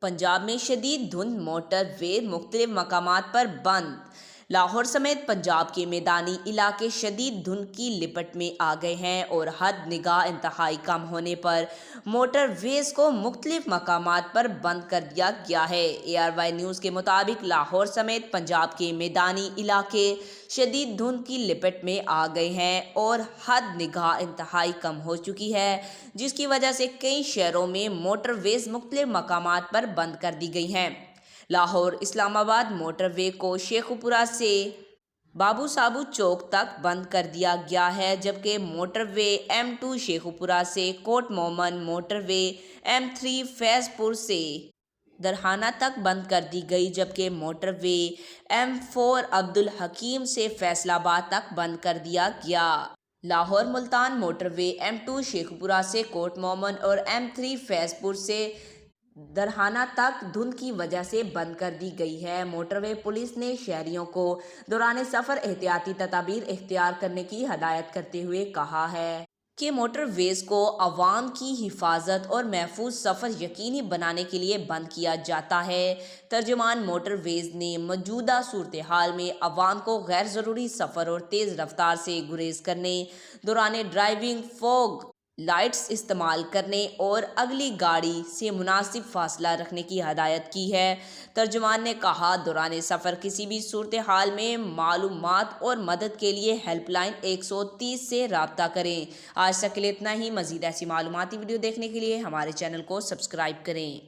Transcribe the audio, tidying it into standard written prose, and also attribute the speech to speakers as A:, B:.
A: पंजाब में शदीद धुंध, मोटर वे मुख्तलिफ मकामात पर बंद। लाहौर समेत पंजाब के मैदानी इलाके शदीद धुंध की लिपट में आ गए हैं और हद निगाह इंतहाई कम होने पर मोटर वेज को मुख्तलिफ मकामात पर बंद कर दिया गया है। ARY न्यूज़ के मुताबिक लाहौर समेत पंजाब के मैदानी इलाके शदीद धुंध की लिपट में आ गए हैं और हद निगाह इंतहाई कम हो चुकी है, जिसकी वजह से कई शहरों में मोटर वेज मुख्तलिफ मकामात पर बंद कर दी गई हैं। लाहौर इस्लामाबाद मोटरवे को शेखुपुरा से बाबू साबू चौक तक बंद कर दिया गया है, जबकि मोटरवे M2 शेखुपुरा से कोट मोमन, मोटरवे M3 फैजपुर से दरहाना तक बंद कर दी गई, जबकि मोटरवे M4 अब्दुल हकीम से फैसलाबाद तक बंद कर दिया गया। लाहौर मुल्तान मोटरवे M2 शेखुपुरा से कोट मोमन और M3 फैजपुर से दरहाना तक धुंध की वजह से बंद कर दी गई है। मोटरवे पुलिस ने शहरियों को दौरान सफ़र एहतियाती तदाबीर इख्तियार करने की हदायत करते हुए कहा है कि मोटरवेज को अवाम की हिफाजत और महफूज सफ़र यकीनी बनाने के लिए बंद किया जाता है। तर्जुमान मोटरवेज ने मौजूदा सूरत हाल में अवाम को गैर ज़रूरी सफ़र और तेज़ रफ्तार से गुरेज करने, दौरान ड्राइविंग फॉग लाइट्स इस्तेमाल करने और अगली गाड़ी से मुनासिब फासला रखने की हदायत की है। तर्जुमान ने कहा, दौरान सफ़र किसी भी सूरत हाल में मालूमात और मदद के लिए हेल्पलाइन 130 से रब्ता करें। आज तक के लिए इतना ही। मज़ीद ऐसी मालूमाती वीडियो देखने के लिए हमारे चैनल को सब्सक्राइब करें।